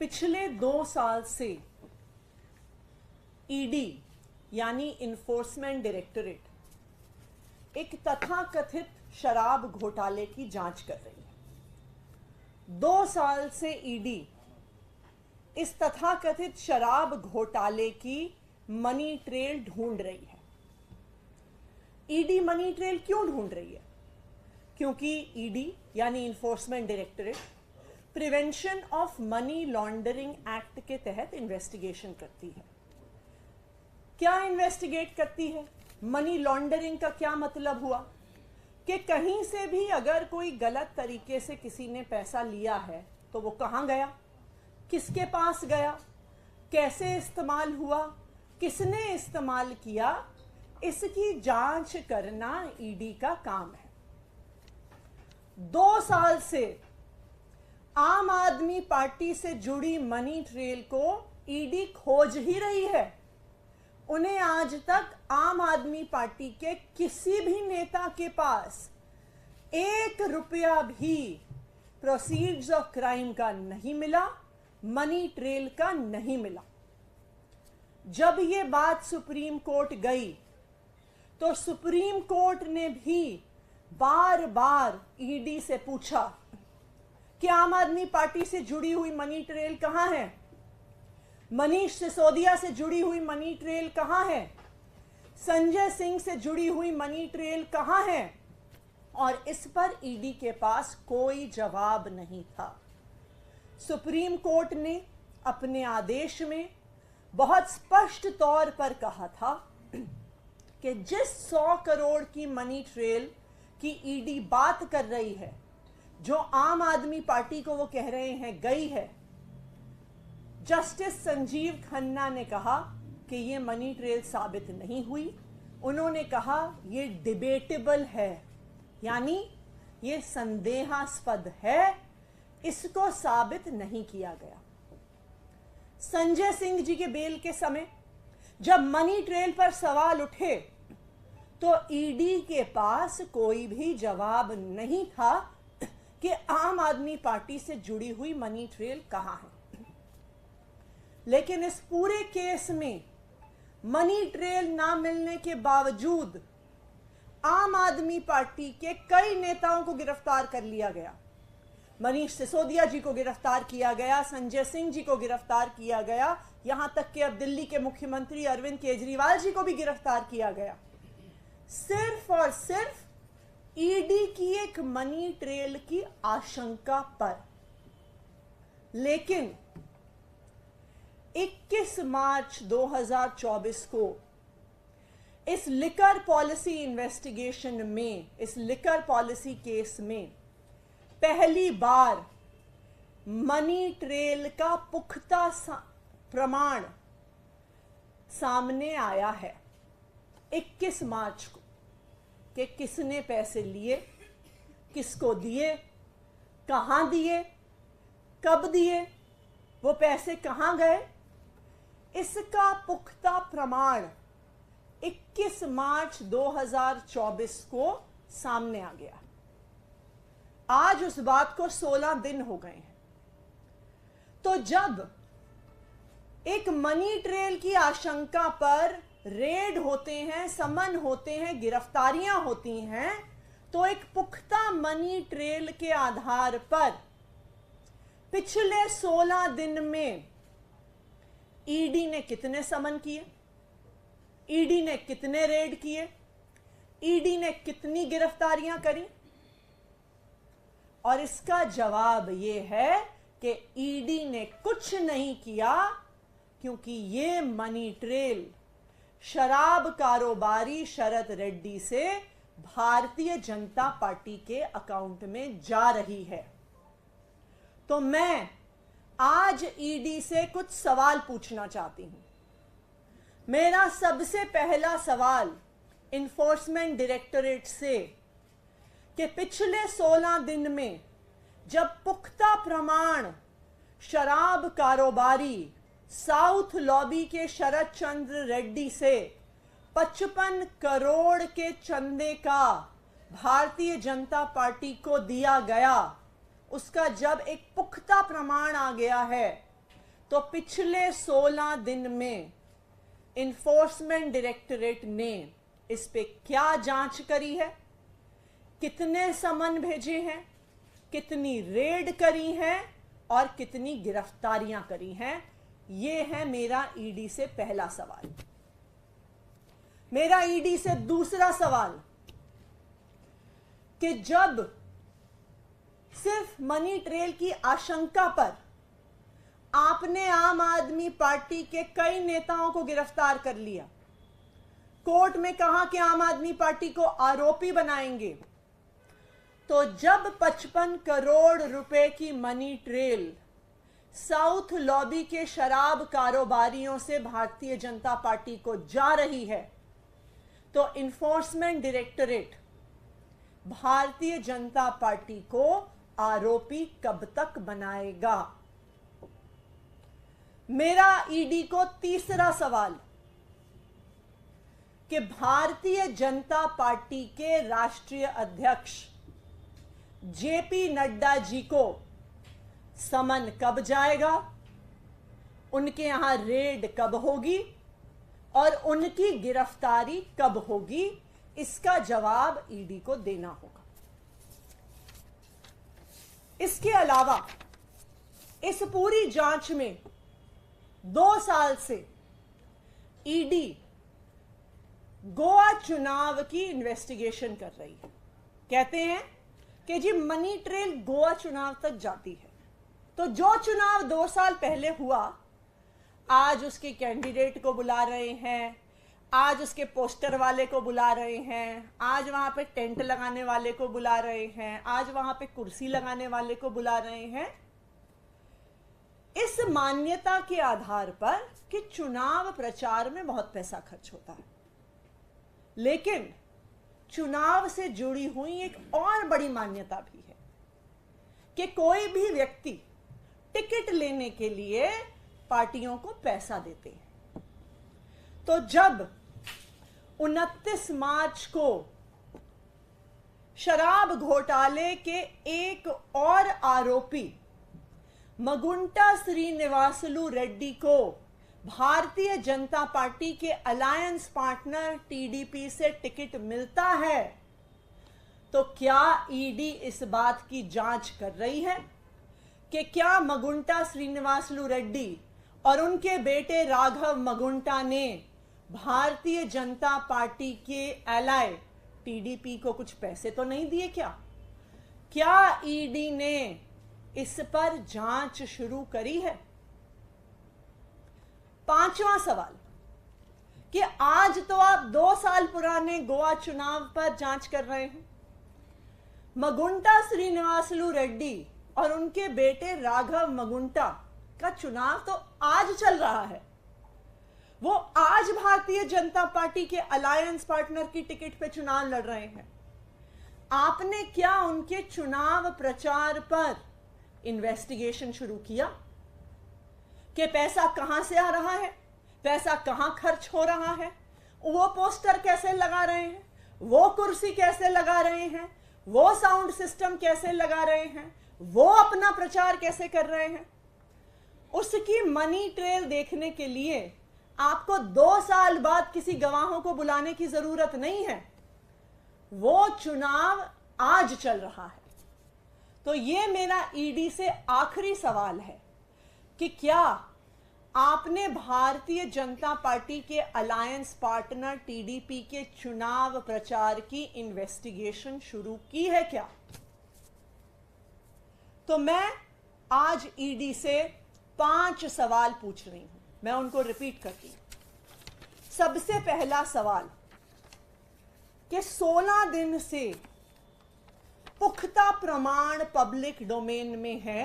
पिछले 2 साल से ईडी यानी इन्फोर्समेंट डायरेक्टरेट एक तथाकथित शराब घोटाले की जांच कर रही है। 2 साल से ईडी इस तथाकथित शराब घोटाले की मनी ट्रेल ढूंढ रही है। ईडी मनी ट्रेल क्यों ढूंढ रही है? क्योंकि ईडी यानी enforcement directorate prevention of money laundering act के तहत इन्वेस्टिगेशन करती है। क्या इन्वेस्टिगेट करती है? मनी लॉन्ड्रिंग का क्या मतलब हुआ कि कहीं से भी अगर कोई गलत तरीके से किसी ने पैसा लिया है तो वो कहां गया, किसके पास गया, कैसे इस्तेमाल हुआ, किसने इस्तेमाल किया, इसकी जांच करना ईडी का काम है। 2 साल से आम आदमी पार्टी से जुड़ी मनी ट्रेल को ईडी खोज ही रही है। उन्हें आज तक आम आदमी पार्टी के किसी भी नेता के पास 1 रुपया भी प्रोसीड्स ऑफ क्राइम का नहीं मिला, मनी ट्रेल का नहीं मिला। जब ये बात सुप्रीम कोर्ट गई तो सुप्रीम कोर्ट ने भी बार बार ईडी से पूछा कि आम आदमी पार्टी से जुड़ी हुई मनी ट्रेल कहां है, मनीष सिसोदिया से जुड़ी हुई मनी ट्रेल कहां है, संजय सिंह से जुड़ी हुई मनी ट्रेल कहां है, और इस पर ईडी के पास कोई जवाब नहीं था। सुप्रीम कोर्ट ने अपने आदेश में बहुत स्पष्ट तौर पर कहा था कि जिस 100 करोड़ की मनी ट्रेल की ईडी बात कर रही है, जो आम आदमी पार्टी को वो कह रहे हैं गई है, जस्टिस संजीव खन्ना ने कहा कि ये मनी ट्रेल साबित नहीं हुई। उन्होंने कहा ये डिबेटेबल है, यानी ये संदेहास्पद है, इसको साबित नहीं किया गया। संजय सिंह जी के बेल के समय जब मनी ट्रेल पर सवाल उठे तो ईडी के पास कोई भी जवाब नहीं था कि आम आदमी पार्टी से जुड़ी हुई मनी ट्रेल कहां है। लेकिन इस पूरे केस में मनी ट्रेल ना मिलने के बावजूद आम आदमी पार्टी के कई नेताओं को गिरफ्तार कर लिया गया। मनीष सिसोदिया जी को गिरफ्तार किया गया, संजय सिंह जी को गिरफ्तार किया गया, यहां तक कि अब दिल्ली के मुख्यमंत्री अरविंद केजरीवाल जी को भी गिरफ्तार किया गया, सिर्फ और सिर्फ ईडी की एक मनी ट्रेल की आशंका पर। लेकिन 21 मार्च 2024 को इस लिकर पॉलिसी इन्वेस्टिगेशन में, इस लिकर पॉलिसी केस में पहली बार मनी ट्रेल का पुख्ता प्रमाण सामने आया है 21 मार्च को, कि किसने पैसे लिए, किसको दिए, कहां दिए, कब दिए, वो पैसे कहां गए, इसका पुख्ता प्रमाण 21 मार्च 2024 को सामने आ गया। आज उस बात को 16 दिन हो गए हैं। तो जब एक मनी ट्रेल की आशंका पर रेड होते हैं, समन होते हैं, गिरफ्तारियां होती हैं, तो एक पुख्ता मनी ट्रेल के आधार पर पिछले 16 दिन में ईडी ने कितने समन किए, ईडी ने कितने रेड किए, ईडी ने कितनी गिरफ्तारियां करी? और इसका जवाब यह है कि ईडी ने कुछ नहीं किया, क्योंकि ये मनी ट्रेल शराब कारोबारी शरद रेड्डी से भारतीय जनता पार्टी के अकाउंट में जा रही है। तो मैं आज ईडी से कुछ सवाल पूछना चाहती हूं। मेरा सबसे पहला सवाल इन्फोर्समेंट डायरेक्टरेट से कि पिछले 16 दिन में जब पुख्ता प्रमाण शराब कारोबारी साउथ लॉबी के शरद चंद्र रेड्डी से 55 करोड़ के चंदे का भारतीय जनता पार्टी को दिया गया, उसका जब एक पुख्ता प्रमाण आ गया है, तो पिछले 16 दिन में इन्फोर्समेंट डायरेक्टरेट ने इस पे क्या जांच करी है, कितने समन भेजे हैं, कितनी रेड करी हैं और कितनी गिरफ्तारियां करी हैं। यह है मेरा ईडी से पहला सवाल। मेरा ईडी से दूसरा सवाल कि जब सिर्फ मनी ट्रेल की आशंका पर आपने आम आदमी पार्टी के कई नेताओं को गिरफ्तार कर लिया, कोर्ट में कहा कि आम आदमी पार्टी को आरोपी बनाएंगे, तो जब 55 करोड़ रुपए की मनी ट्रेल साउथ लॉबी के शराब कारोबारियों से भारतीय जनता पार्टी को जा रही है, तो enforcement directorate Bharatiya Janata party को आरोपी कब तक बनाएगा। मेरा ईडी को तीसरा सवाल कि भारतीय जनता पार्टी के राष्ट्रीय अध्यक्ष जेपी नड्डा जी को समन कब जाएगा, उनके यहां रेड कब होगी और उनकी गिरफ्तारी कब होगी, इसका जवाब ईडी को देना होगा। इसके अलावा इस पूरी जांच में 2 साल से ईडी गोवा चुनाव की इन्वेस्टिगेशन कर रही है। कहते हैं कि जी मनी ट्रेल गोवा चुनाव तक जाती है, तो जो चुनाव 2 साल पहले हुआ, आज उसके कैंडिडेट को बुला रहे हैं, आज उसके पोस्टर वाले को बुला रहे हैं, आज वहां पे टेंट लगाने वाले को बुला रहे हैं, आज वहां पे कुर्सी लगाने वाले को बुला रहे हैं, इस मान्यता के आधार पर कि चुनाव प्रचार में बहुत पैसा खर्च होता है। लेकिन चुनाव से जुड़ी हुई एक और बड़ी मान्यता भी है कि कोई भी व्यक्ति टिकट लेने के लिए पार्टियों को पैसा देते हैं। तो जब 29 मार्च को शराब घोटाले के एक और आरोपी मगुंटा श्रीनिवासलू रेड्डी को भारतीय जनता पार्टी के अलायंस पार्टनर टीडीपी से टिकट मिलता है, तो क्या ईडी इस बात की जांच कर रही है कि क्या मगुंटा श्रीनिवासलू रेड्डी और उनके बेटे राघव मगुंटा ने भारतीय जनता पार्टी के एलाय टीडीपी को कुछ पैसे तो नहीं दिए? क्या ईडी ने इस पर जांच शुरू करी है? 5वां सवाल कि आज तो आप 2 साल पुराने गोवा चुनाव पर जांच कर रहे हैं। मगुंटा श्रीनिवासलू रेड्डी और उनके बेटे राघव मगुंटा का चुनाव तो आज चल रहा है। वो आज भारतीय जनता पार्टी के अलायंस पार्टनर की टिकट पे चुनाव लड़ रहे हैं। आपने क्या उनके चुनाव प्रचार पर इन्वेस्टिगेशन शुरू किया कि पैसा कहां से आ रहा है, पैसा कहां खर्च हो रहा है, वो पोस्टर कैसे लगा रहे हैं, वो कुर्सी कैसे लगा रहे हैं, वो साउंड सिस्टम कैसे लगा रहे हैं, वो अपना प्रचार कैसे कर रहे हैं? उसकी मनी ट्रेल देखने के लिए आपको 2 साल बाद किसी गवाहों को बुलाने की जरूरत नहीं है। वो चुनाव आज चल रहा है। तो ये मेरा ईडी से आखिरी सवाल है कि क्या आपने भारतीय जनता पार्टी के अलायंस पार्टनर टीडीपी के चुनाव प्रचार की इन्वेस्टिगेशन शुरू की है क्या? तो मैं आज ईडी से 5 सवाल पूछ रही हूं, मैं उनको रिपीट करती हूं। सबसे पहला सवाल कि 16 दिन से पुख्ता प्रमाण पब्लिक डोमेन में है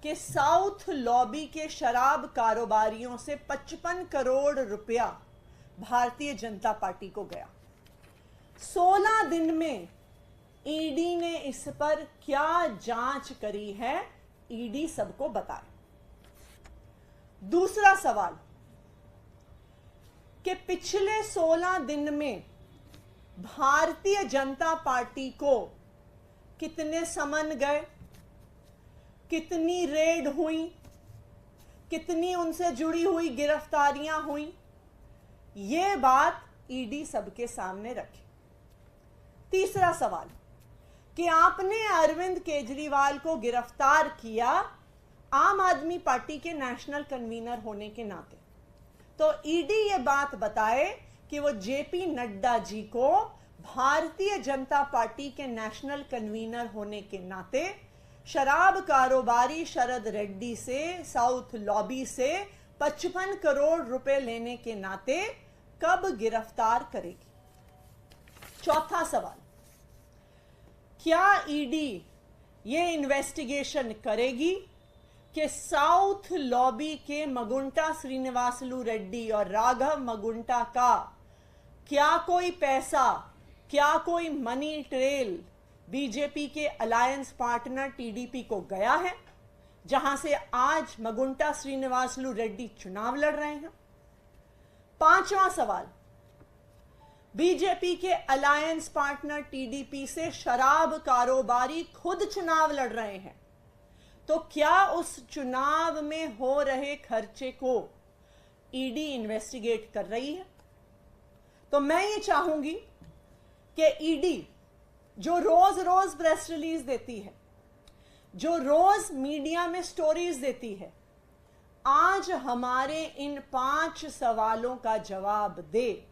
कि साउथ लॉबी के शराब कारोबारियों से 55 करोड़ रुपया भारतीय जनता पार्टी को गया। 16 दिन में ईडी ने इस पर क्या जांच करी है, ईडी सबको बताए। दूसरा सवाल कि पिछले 16 दिन में भारतीय जनता पार्टी को कितने समन गए, कितनी रेड हुई, कितनी उनसे जुड़ी हुई गिरफ्तारियां हुई, ये बात ईडी सबके सामने रखे। तीसरा सवाल कि आपने अरविंद केजरीवाल को गिरफ्तार किया आम आदमी पार्टी के नेशनल कन्वीनर होने के नाते, तो ईडी ये बात बताए कि वो जेपी नड्डा जी को भारतीय जनता पार्टी के नेशनल कन्वीनर होने के नाते शराब कारोबारी शरद रेड्डी से साउथ लॉबी से 55 करोड़ रुपए लेने के नाते कब गिरफ्तार करेगी। चौथा सवाल, क्या ईडी ये इन्वेस्टिगेशन करेगी कि साउथ लॉबी के मगुंटा श्रीनिवासलू रेड्डी और राघव मगुंटा का क्या कोई पैसा, क्या कोई मनी ट्रेल बीजेपी के अलायंस पार्टनर टीडीपी को गया है, जहां से आज मगुंटा श्रीनिवासलू रेड्डी चुनाव लड़ रहे हैं। पांचवा सवाल, बीजेपी के अलायंस पार्टनर टीडीपी से शराब कारोबारी खुद चुनाव लड़ रहे हैं, तो क्या उस चुनाव में हो रहे खर्चे को ईडी इन्वेस्टिगेट कर रही है। तो मैं ये चाहूंगी कि ईडी जो रोज रोज प्रेस रिलीज देती है, जो रोज मीडिया में स्टोरीज देती है, आज हमारे इन 5 सवालों का जवाब दे।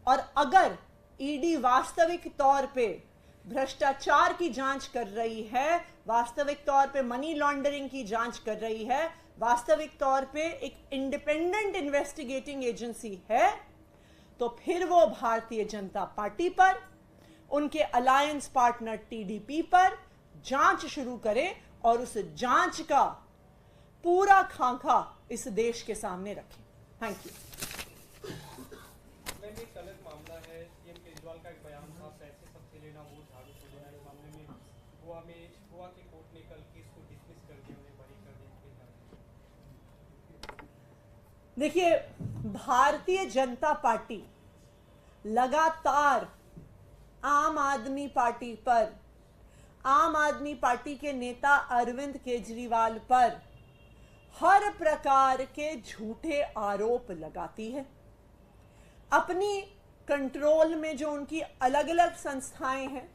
और अगर ईडी वास्तविक तौर पे भ्रष्टाचार की जांच कर रही है, वास्तविक तौर पे मनी लॉन्ड्रिंग की जांच कर रही है, वास्तविक तौर पे एक इंडिपेंडेंट इन्वेस्टिगेटिंग एजेंसी है, तो फिर वो भारतीय जनता पार्टी पर, उनके अलायंस पार्टनर टीडीपी पर जांच शुरू करे और उस जांच का पूरा खाका इस देश के सामने रखे। Thank you. एक अलग मामला है, सीएम केजरीवाल का एक बयान था, पैसे सबसे लेना वो झाड़ू से लेना। इस मामले में गोवा की कोर्ट ने कल केस को डिसमिस कर दिया, उन्हें बरी कर दिया। देखिए, भारतीय जनता पार्टी लगातार आम आदमी पार्टी पर, आम आदमी पार्टी के नेता अरविंद केजरीवाल पर हर प्रकार के झूठे आरोप लगाती है। अपनी कंट्रोल में जो उनकी अलग अलग संस्थाएं हैं,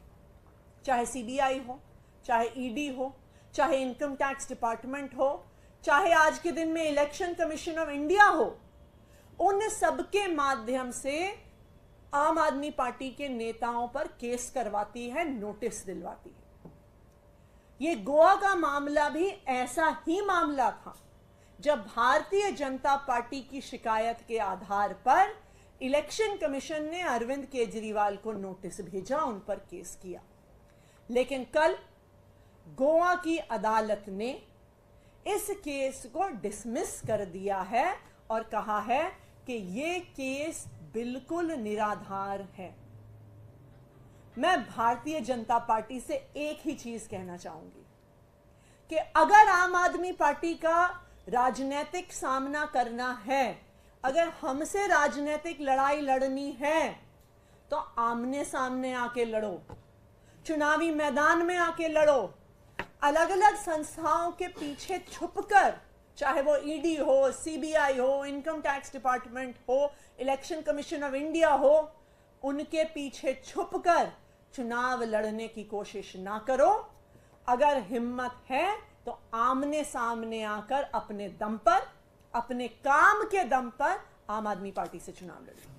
चाहे सीबीआई हो, चाहे ईडी हो, चाहे इनकम टैक्स डिपार्टमेंट हो, चाहे आज के दिन में इलेक्शन कमीशन ऑफ इंडिया हो, उन सबके माध्यम से आम आदमी पार्टी के नेताओं पर केस करवाती है, नोटिस दिलवाती है। ये गोवा का मामला भी ऐसा ही मामला था, जब भारतीय जनता पार्टी की शिकायत के आधार पर इलेक्शन कमीशन ने अरविंद केजरीवाल को नोटिस भेजा, उन पर केस किया। लेकिन कल गोवा की अदालत ने इस केस को डिसमिस कर दिया है और कहा है कि ये केस बिल्कुल निराधार है। मैं भारतीय जनता पार्टी से एक ही चीज कहना चाहूंगी कि अगर आम आदमी पार्टी का राजनीतिक सामना करना है, अगर हमसे राजनीतिक लड़ाई लड़नी है, तो आमने सामने आके लड़ो, चुनावी मैदान में आके लड़ो। अलग अलग संस्थाओं के पीछे छुपकर, चाहे वो ईडी हो, सीबीआई हो, इनकम टैक्स डिपार्टमेंट हो, इलेक्शन कमीशन ऑफ इंडिया हो, उनके पीछे छुपकर चुनाव लड़ने की कोशिश ना करो। अगर हिम्मत है तो आमने सामने आकर अपने दम पर, अपने काम के दम पर आम आदमी पार्टी से चुनाव लड़ो।